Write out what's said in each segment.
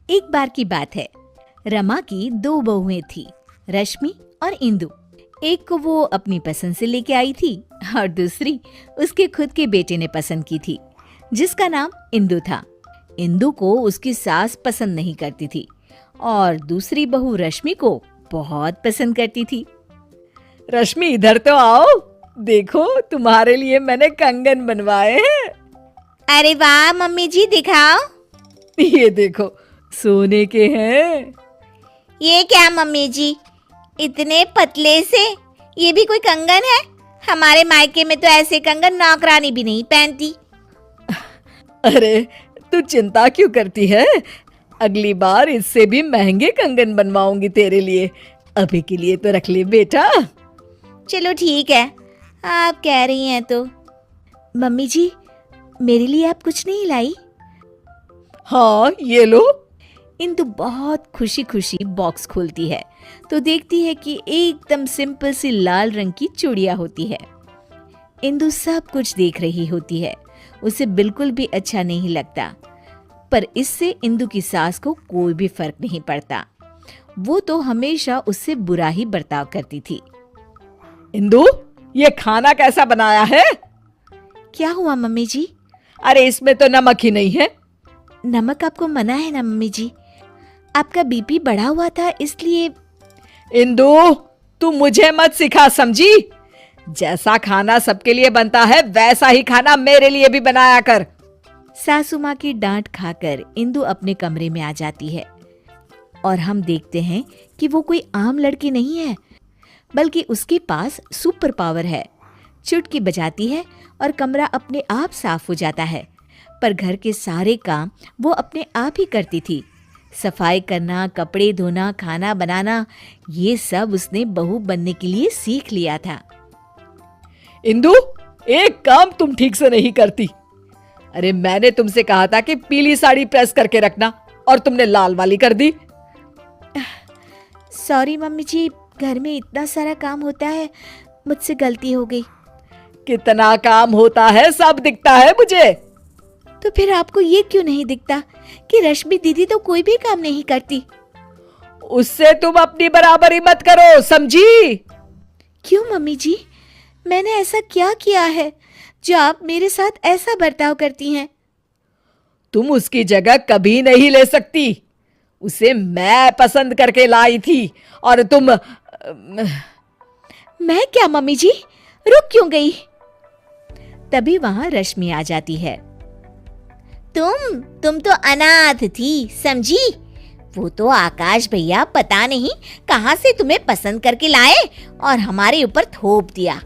एक बार की बात है। रमा की दो बहुएं थी, रश्मि और इंदु। एक को वो अपनी पसंद से लेके आई थी और दूसरी उसके खुद के बेटे ने पसंद की थी, जिसका नाम इंदु था। इंदु को उसकी सास पसंद नहीं करती थी और दूसरी बहू रश्मि को बहुत पसंद करती थी। रश्मि, इधर तो आओ, देखो तुम्हारे लिए मैंने कंगन बनवाए हैं। अरे वाह मम्मी जी, दिखाओ। ये देखो, सोने के हैं। ये क्या मम्मी जी, इतने पतले से? ये भी कोई कंगन है? हमारे मायके में तो ऐसे कंगन नौकरानी भी नहीं पहनती। अरे तू चिंता क्यों करती है? अगली बार इससे भी महंगे कंगन बनवाऊंगी तेरे लिए। अभी के लिए तो रख ले बेटा। चलो ठीक है, आप कह रही हैं तो। मम्मी जी, मेरे लिए आप कुछ नहीं लाई? हाँ, ये लो। इंदु बहुत खुशी खुशी बॉक्स खोलती है तो देखती है कि एकदम सिंपल सी लाल रंग की चूड़ियां होती है। इंदु सब कुछ देख रही होती है, उसे बिल्कुल भी अच्छा नहीं लगता, पर इससे इंदु की सास को कोई भी फर्क नहीं पड़ता। वो तो हमेशा उससे बुरा ही बर्ताव करती थी। इंदु, ये खाना कैसा बनाया है? क्या हुआ मम्मी जी? अरे इसमें तो नमक ही नहीं है। नमक आपको मना है ना मम्मी जी, आपका बीपी बढ़ा हुआ था इसलिए। इंदु, तू मुझे मत सिखा, समझी? जैसा खाना सबके लिए बनता है वैसा ही खाना मेरे लिए भी बनाया कर। सासू माँ की डांट खाकर इंदु अपने कमरे में आ जाती है और हम देखते हैं कि वो कोई आम लड़की नहीं है, बल्कि उसके पास सुपर पावर है। चुटकी बजाती है और कमरा अपने आप साफ हो जाता है। पर घर के सारे काम वो अपने आप ही करती थी। सफाई करना, कपड़े धोना, खाना बनाना, ये सब उसने बहू बनने के लिए सीख लिया था। इंदु, एक काम तुम ठीक से नहीं करती। अरे मैंने तुमसे कहा था कि पीली साड़ी प्रेस करके रखना और तुमने लाल वाली कर दी। सॉरी मम्मी जी, घर में इतना सारा काम होता है, मुझसे गलती हो गई। कितना काम होता है सब दिखता है मुझे। तो फिर आपको ये क्यों नहीं दिखता कि रश्मि दीदी तो कोई भी काम नहीं करती? उससे तुम अपनी बराबरी मत करो, समझी? क्यों मम्मी जी, मैंने ऐसा क्या किया है जो आप मेरे साथ ऐसा बर्ताव करती हैं? तुम उसकी जगह कभी नहीं ले सकती। उसे मैं पसंद करके लाई थी और तुम। मैं क्या मम्मी जी, रुक क्यों गई? तभी वहां रश्मि आ जाती है। तुम तो अनाथ थी, समझी? वो तो आकाश भैया पता नहीं कहां से तुम्हें पसंद करके लाए और हमारे ऊपर थोप दिया।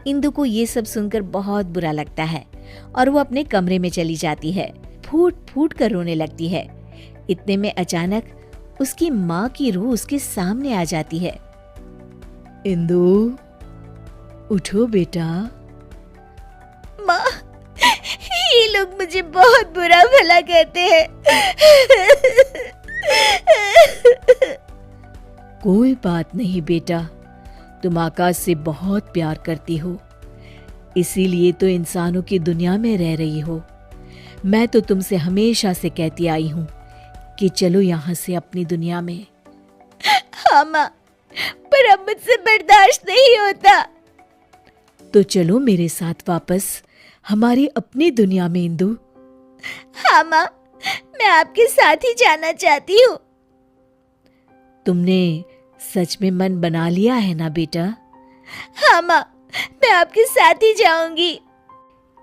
इंदु को ये सब सुनकर बहुत बुरा लगता है और वो अपने कमरे में चली जाती है। फूट फूट कर रोने लगती है। इतने में अचानक उसकी माँ की रूह उसके सामने आ जाती है। इंदु, उठो बेटा। माँ, ये लोग मुझे बहुत बुरा भला कहते हैं। कोई बात नहीं बेटा, तुम आकाश से बहुत प्यार करती हो, इसीलिए तो इंसानों की दुनिया में रह रही हो। मैं तो तुमसे हमेशा से कहती आई हूँ कि चलो यहाँ से अपनी दुनिया में। हाँ माँ, पर अब मुझसे बर्दाश्त नहीं होता। तो चलो मेरे साथ वापस हमारी अपनी दुनिया में इंदु। हाँ माँ, मैं आपके साथ ही जाना चाहती हूँ। तुमने सच में मन बना लिया है ना बेटा? हाँ माँ, मैं आपके साथ ही जाऊंगी।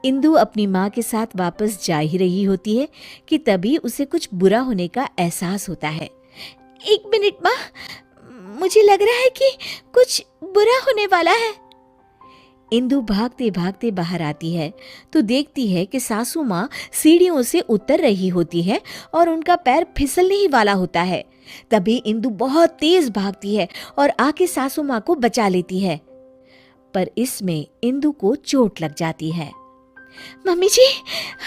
इंदु अपनी माँ के साथ वापस जा ही रही होती है कि तभी उसे कुछ बुरा होने का एहसास होता है। एक मिनट माँ, मुझे लग रहा है कि कुछ बुरा होने वाला है। इंदु भागते भागते बाहर आती है तो देखती है कि सासू माँ सीढ़ियों से उतर रही होती है और उनका पैर फिसलने ही वाला होता है। तभी इंदु बहुत तेज भागती है और आके सासू माँ को बचा लेती है, पर इसमें इंदु को चोट लग जाती है। मम्मी जी,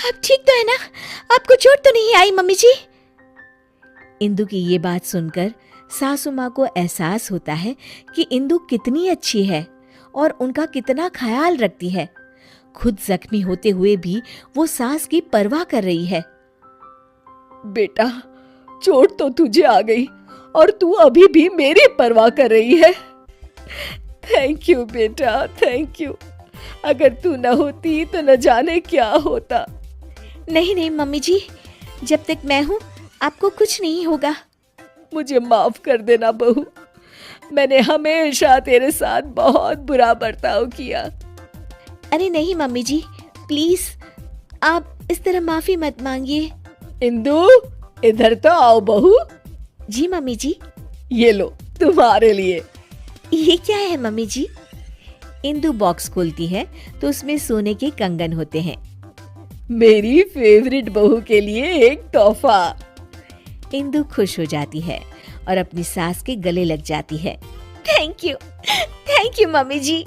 आप ठीक तो है ना? आपको चोट तो नहीं आई मम्मी जी? इंदु की ये बात सुनकर सासू माँ को एहसास होता है कि इंदु कितनी अच्छी है और उनका कितना ख्याल रखती है। खुद जख्मी होते हुए भी वो सास की परवाह कर रही है। बेटा, चोट तो तुझे आ गई और तू अभी भी मेरी परवाह कर रही है। थैंक यू बेटा, थैंक यू। अगर तू न होती तो न जाने क्या होता। नहीं नहीं मम्मी जी, जब तक मैं हूँ आपको कुछ नहीं होगा। मुझे माफ कर देना बहू, मैंने हमेशा तेरे साथ बहुत बुरा बर्ताव किया। अरे नहीं मम्मी जी, प्लीज आप इस तरह माफी मत मांगिए। इंदु, इधर तो आओ बहू। जी मम्मी जी। ये लो तुम्हारे लिए। ये क्या है मम्मी जी? इंदु बॉक्स खोलती है तो उसमें सोने के कंगन होते हैं। मेरी फेवरेट बहू के लिए एक तोहफा। इंदु खुश हो जाती है और अपनी सास के गले लग जाती है। Thank you mummy ji.